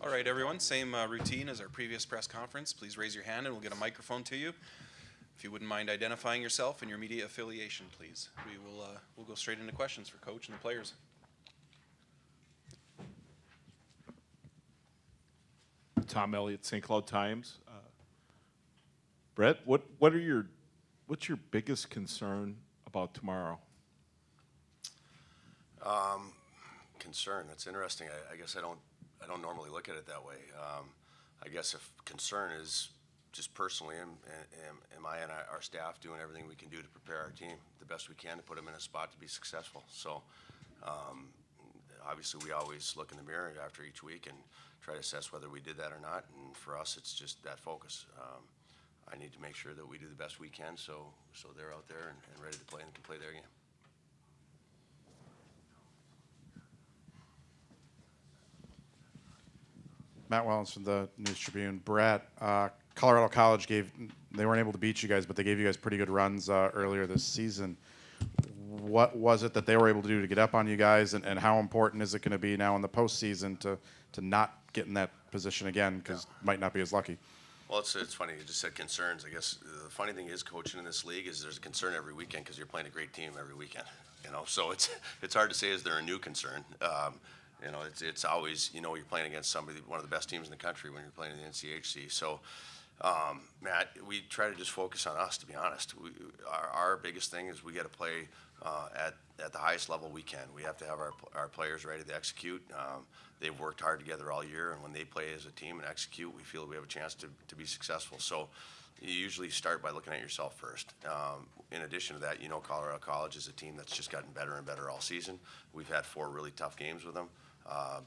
All right, everyone, same routine as our previous press conference. Please raise your hand and we'll get a microphone to you. If you wouldn't mind identifying yourself and your media affiliation, please. We'll go straight into questions for Coach and the players. Tom Elliott, St. Cloud Times. Brett, what's your biggest concern about tomorrow? Concern. That's interesting. I guess I don't normally look at it that way. I guess if concern is just personally, am I and our staff doing everything we can do to prepare our team the best we can to put them in a spot to be successful? So obviously we always look in the mirror after each week and try to assess whether we did that or not. And for us, it's just that focus. I need to make sure that we do the best we can so they're out there and ready to play and can play their game. Matt Wellens from the News Tribune. Brett, Colorado College they weren't able to beat you guys, but they gave you guys pretty good runs earlier this season. What was it that they were able to do to get up on you guys, and how important is it going to be now in the postseason to not get in that position again, because might not be as lucky? Well, it's funny. You just said concerns. I guess the funny thing is coaching in this league is there's a concern every weekend because you're playing a great team every weekend. So it's hard to say is there a new concern. It's always, you're playing against one of the best teams in the country when you're playing in the NCHC. So, Matt, we try to just focus on us, to be honest. Our biggest thing is we got to play at the highest level we can. We have to have our players ready to execute. They've worked hard together all year, and when they play as a team and execute, we feel we have a chance to be successful. So you usually start by looking at yourself first. In addition to that, Colorado College is a team that's just gotten better and better all season. We've had 4 really tough games with them.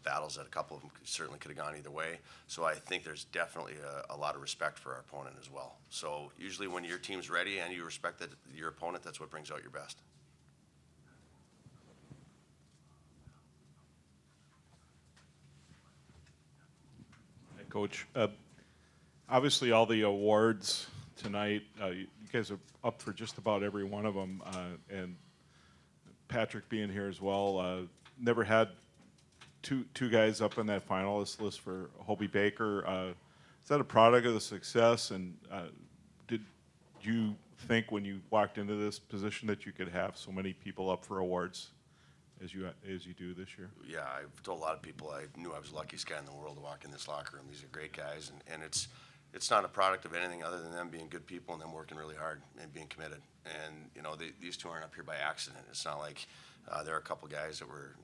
Battles that a couple of them certainly could have gone either way. So I think there's definitely a lot of respect for our opponent as well. So usually when your team's ready and you respect your opponent, that's what brings out your best. Hey, Coach, obviously all the awards tonight, you guys are up for just about every one of them, and Patrick being here as well, never had two guys up on that finalist list for Hobie Baker. Is that a product of the success? And did you think when you walked into this position that you could have so many people up for awards as you do this year? Yeah, I've told a lot of people I knew I was the luckiest guy in the world to walk in this locker room. These are great guys, and it's not a product of anything other than them being good people and them working really hard and being committed. And these two aren't up here by accident. It's not like there are a couple guys that were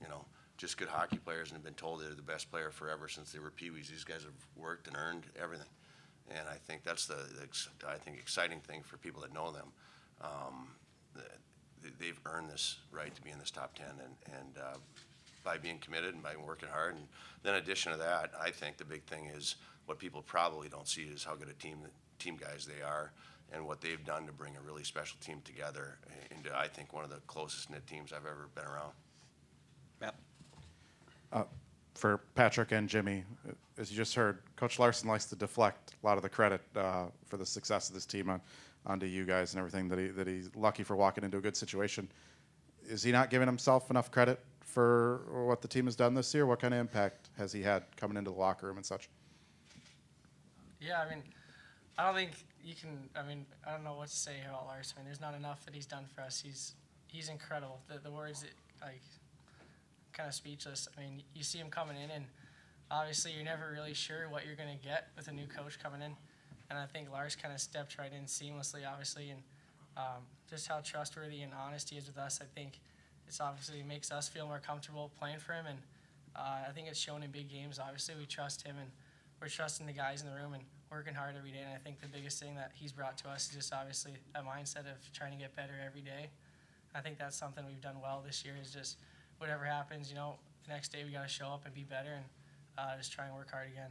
just good hockey players and have been told they're the best player forever since they were peewees. These guys have worked and earned everything, and I think that's the exciting thing for people that know them. They've earned this right to be in this top 10, and by being committed and by working hard. And then in addition to that, I think the big thing is what people probably don't see is how good a team guys they are and what they've done to bring a really special team together into, I think, one of the closest knit teams I've ever been around. Matt? For Patrick and Jimmy, as you just heard, Coach Larson likes to deflect a lot of the credit for the success of this team onto you guys and everything, that he's lucky for walking into a good situation. Is he not giving himself enough credit for what the team has done this year? What kind of impact has he had coming into the locker room and such? Yeah, I don't think you can. I don't know what to say about Larson. There's not enough that he's done for us. He's incredible. The words that kind of speechless. You see him coming in, and obviously you're never really sure what you're going to get with a new coach coming in. And I think Lars kind of stepped right in seamlessly, obviously, and just how trustworthy and honest he is with us. I think it's obviously makes us feel more comfortable playing for him, and I think it's shown in big games. Obviously, we trust him, and we're trusting the guys in the room and working hard every day. And I think the biggest thing that he's brought to us is just obviously a mindset of trying to get better every day. I think that's something we've done well this year, is just whatever happens, the next day we got to show up and be better and just try and work hard again.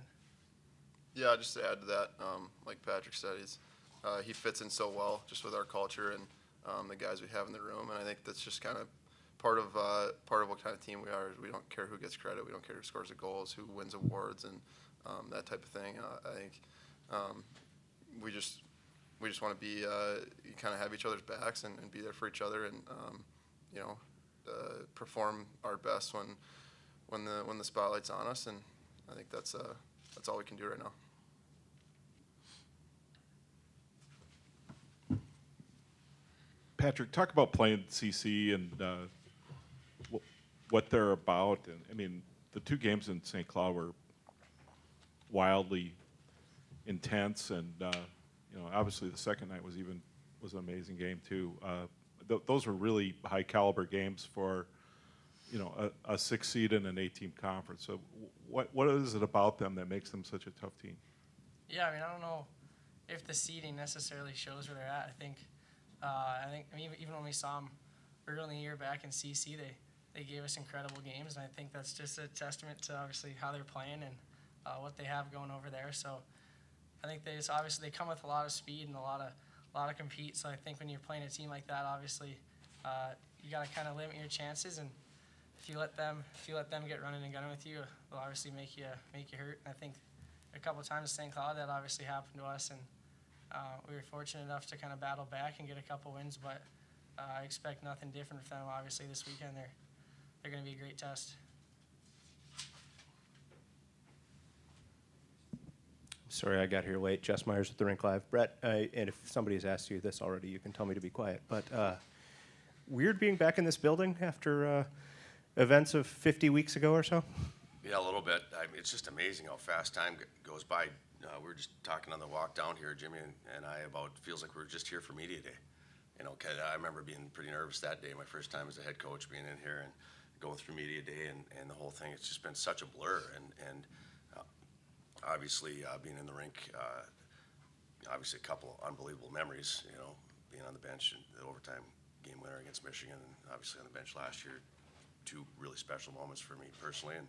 Yeah, just to add to that, like Patrick said, he fits in so well just with our culture and the guys we have in the room, and I think that's just kind of part of what kind of team we are. We don't care who gets credit, we don't care who scores the goals, who wins awards, and that type of thing. I think we just want to be kind of have each other's backs and be there for each other, and perform our best when the spotlight's on us, and I think that's that's all we can do right now. Patrick, talk about playing CC and what they're about. And I mean, the 2 games in St. Cloud were wildly intense, and you know, obviously the second night was an amazing game too. Those were really high caliber games for, you know, a 6 seed in an 8-team conference. So what is it about them that makes them such a tough team? Yeah, I mean, I don't know if the seeding necessarily shows where they're at. I mean, even when we saw them early in the year back in CC, they gave us incredible games, and I think that's just a testament to obviously how they're playing and what they have going over there. So I think they come with a lot of speed and a lot of compete. So I think when you're playing a team like that, obviously you got to kind of limit your chances, and if you let them get running and gunning with you, they'll obviously make you hurt. And I think a couple of times in St. Cloud that obviously happened to us, and we were fortunate enough to kind of battle back and get a couple wins. But I expect nothing different from them. Obviously this weekend they're going to be a great test. Sorry, I got here late. Jess Myers with the Rink Live. Brett, and if somebody's asked you this already, you can tell me to be quiet. But weird being back in this building after events of 50 weeks ago or so? Yeah, a little bit. I mean, it's just amazing how fast time goes by. We were just talking on the walk down here, Jimmy and I, about feels like we were just here for media day. You know, 'cause I remember being pretty nervous that day, my first time as a head coach, being in here and going through media day and the whole thing. It's just been such a blur. And obviously, being in the rink, obviously a couple unbelievable memories, you know, being on the bench and the overtime game winner against Michigan, and obviously on the bench last year, 2 really special moments for me personally, and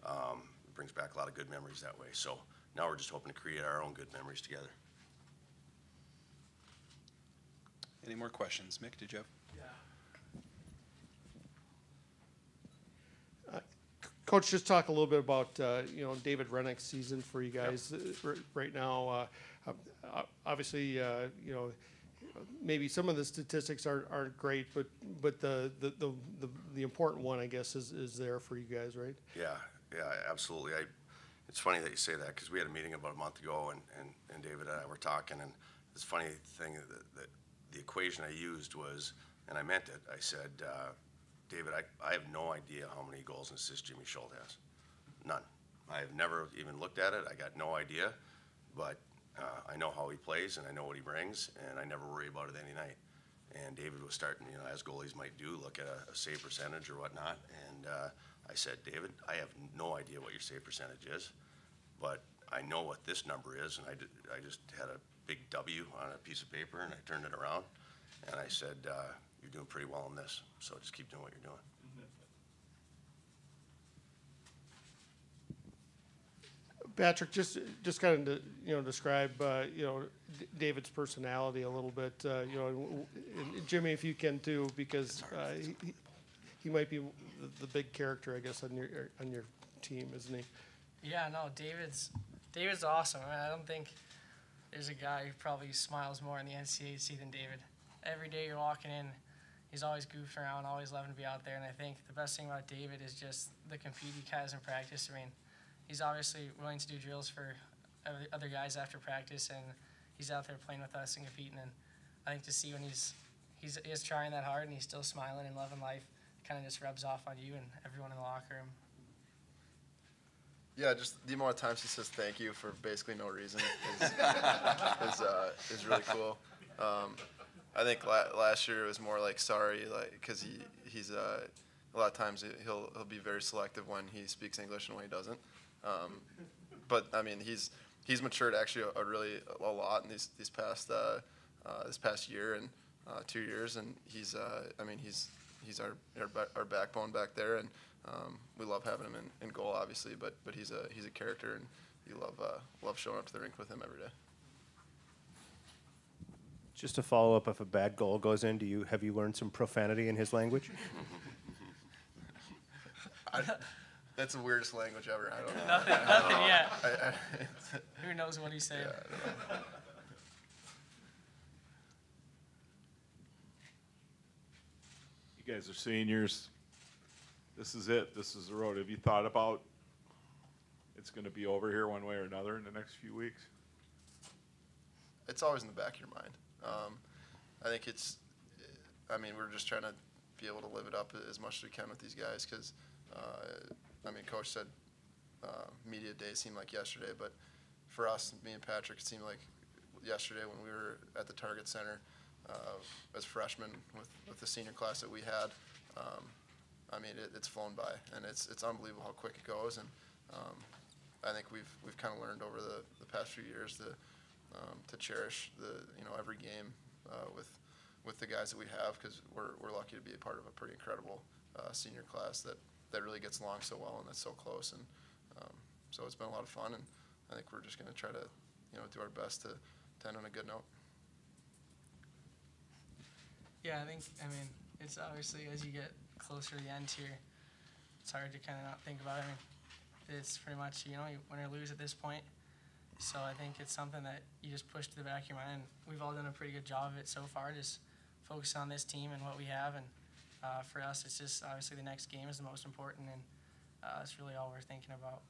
it brings back a lot of good memories that way. So now we're just hoping to create our own good memories together. Any more questions? Mick, did you have? Coach, just talk a little bit about you know, David Rennick's season for you guys right now. Obviously, you know, maybe some of the statistics aren't great, but the important one, I guess, is there for you guys, right? Yeah, absolutely. It's funny that you say that, because we had a meeting about a month ago, and David and I were talking, and this funny thing that the equation I used was, and I meant it, I said, David, I have no idea how many goals and assists Jimmy Schuldt has. None. I have never even looked at it. I got no idea, but I know how he plays, and I know what he brings, and I never worry about it any night. And David was starting, you know, as goalies might do, look at a save percentage or whatnot, and I said, David, I have no idea what your save percentage is, but I know what this number is, and I just had a big W on a piece of paper, and I turned it around, and I said, you're doing pretty well in this, so just keep doing what you're doing. Patrick, just kind of you know, describe you know, David's personality a little bit. You know, and Jimmy, if you can too, because he might be the big character, I guess, on your team, isn't he? Yeah, no, David's awesome. I mean, I don't think there's a guy who probably smiles more in the NCHC than David. Every day you're walking in, he's always goofing around, always loving to be out there. And I think the best thing about David is just the compete he has in practice. I mean, he's obviously willing to do drills for other guys after practice, and he's out there playing with us and competing. And I think to see when he's trying that hard and he's still smiling and loving life, kind of just rubs off on you and everyone in the locker room. Yeah, just the amount of times he says thank you for basically no reason is really cool. I think last year it was more like sorry, like, because he's a lot of times he'll be very selective when he speaks English and when he doesn't. But I mean, he's matured actually a lot in this past year and 2 years, and he's our backbone back there, and we love having him in goal, obviously. But he's a character, and you love showing up to the rink with him every day. Just to follow up, if a bad goal goes in, have you learned some profanity in his language? That's the weirdest language ever. I don't know. Nothing yet. Who knows what he's saying? Yeah, You guys are seniors. This is it. This is the road. Have you thought about it's going to be over here one way or another in the next few weeks? It's always in the back of your mind. I think we're just trying to be able to live it up as much as we can with these guys because, Coach said media day seemed like yesterday, but for us, me and Patrick, it seemed like yesterday when we were at the Target Center as freshmen with the senior class that we had. It's flown by, and it's unbelievable how quick it goes. And I think we've kind of learned over the past few years to cherish every game with the guys that we have because we're lucky to be a part of a pretty incredible senior class that really gets along so well and that's so close. And so it's been a lot of fun, and I think we're just going to try to do our best to end on a good note. Yeah, it's obviously as you get closer to the end here, it's hard to kind of not think about it. It's pretty much, you win or lose at this point. So I think it's something that you just push to the back of your mind. And we've all done a pretty good job of it so far, just focusing on this team and what we have. And for us, it's just obviously the next game is the most important, and that's really all we're thinking about.